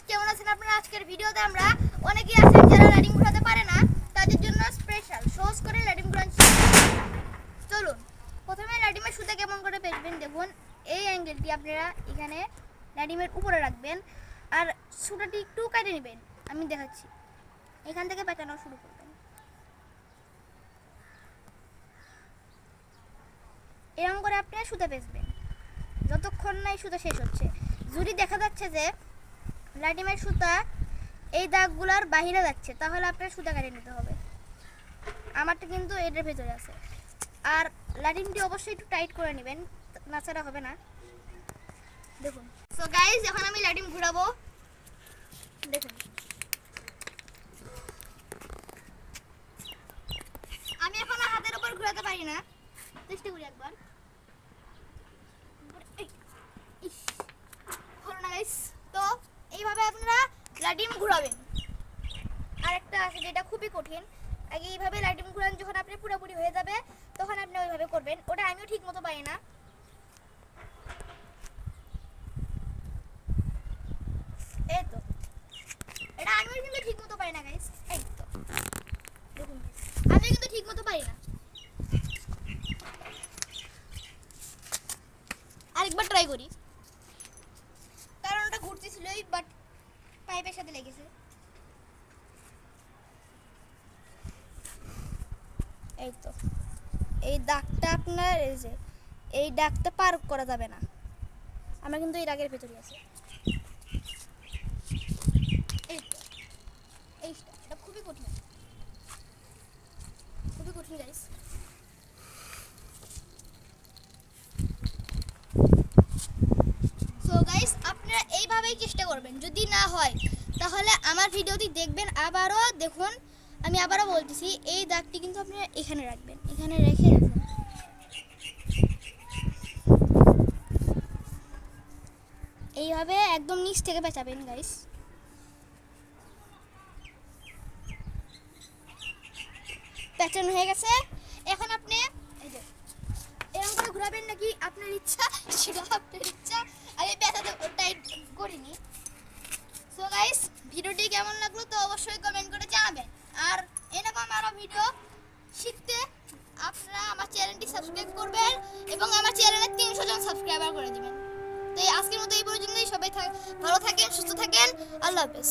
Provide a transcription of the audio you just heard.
কেমন আছেন আপনারা? আজকের ভিডিওতে আমরা অনেকেই আছেন যারা লাইটিং ঘোরাতে পারে না, তাদের জন্য স্পেশাল সহজ করে লাইটিং ঘোরান। চলুন প্রথমে লাইটিংয়ের সুতা কেমন করে পেঁচবেন দেখুন। এই অ্যাঙ্গেলটি আপনারা এখানে লাইটিংয়ের উপরে রাখবেন আর সুতাটি একটু কেটে নেবেন। আমি দেখাচ্ছি, এখান থেকে পেঁচানো শুরু করবেন। এরকম করে আপনারা সুতা পেঁচবেন যতক্ষণ না এই সুতা শেষ হচ্ছে। যদি দেখা যাচ্ছে যে লাইটিংয়ের সুতা এই দাগগুলোর বাহিরে যাচ্ছে, তাহলে আপনার সুতা কেটে নিতে হবে। আমারটা কিন্তু এটার ভেতরে আছে। আর লাইটিংটি অবশ্যই একটু টাইট করে নেবেন, নাছাড়া হবে না। দেখুন সো গাইস, এখন আমি লাইটিং ঘোরাবো। দেখুন আমি এখন হাতের উপর ঘোরাতে পারি না, চেষ্টা করি একবার। হলো না গাইস। তো এইভাবে আপনারা লাইটিং ঘোরাবেন। আরেকটা আছে যেটা খুবই কঠিন। আগে এইভাবে লাইটিং ঘোরান, যখন আপনি পুরোপুরি হয়ে যাবে তখন আপনি ওইভাবে করবেন। ওটা আমিও ঠিক মতো পারি না। এই তো, এটা আমিও কিন্তু ঠিক মতো পারি না গাইস। এই তো দেখুন, আমি কিন্তু ঠিক মতো পারি না। আরেকবার ট্রাই করি, কারণ ওটা ঘুরতেছিলই বাট পাইপের সাথে লেগেছে। এই তো, এই দাগটা আপনার এই দাগটা পার করা যাবে না। আমার কিন্তু এই দাগের ভেতরে আছে। এই তো, এটা খুবই কঠিন, খুবই কঠিন গাইস। সো গাইস, আপনারা এইভাবেই চেষ্টা করবেন। যদি না হয় তাহলে আমার ভিডিওটি দেখবেন, আবারও দেখুন। আমি আবারও বলতেছি, এই দাগটি কিন্তু আপনারা এখানে রাখবেন, এখানে রেখে রাখবেন। এইভাবে একদম নিচ থেকে পেঁচাবেন গাইস। পেঁচানো হয়ে গেছে। এখন আপনি এই যে এরকম করে ঘোরাবেন, নাকি আপনার ইচ্ছা, সেটা আপনার ইচ্ছা। আমি পেঁচাতে টাইট করিনি। সো গাইস, ভিডিওটি কেমন লাগলো তো অবশ্যই কমেন্ট করে জানাবেন। আর এরকম আরও ভিডিও শিখতে আপনারা আমার চ্যানেলটি সাবস্ক্রাইব করবেন এবং আমার চ্যানেলে 300 জন সাবস্ক্রাইবার করে দেবেন। তো আজকের মতো এই পর্যন্তই। সবাই ভালো থাকেন, সুস্থ থাকেন। আল্লাহ হাফেজ।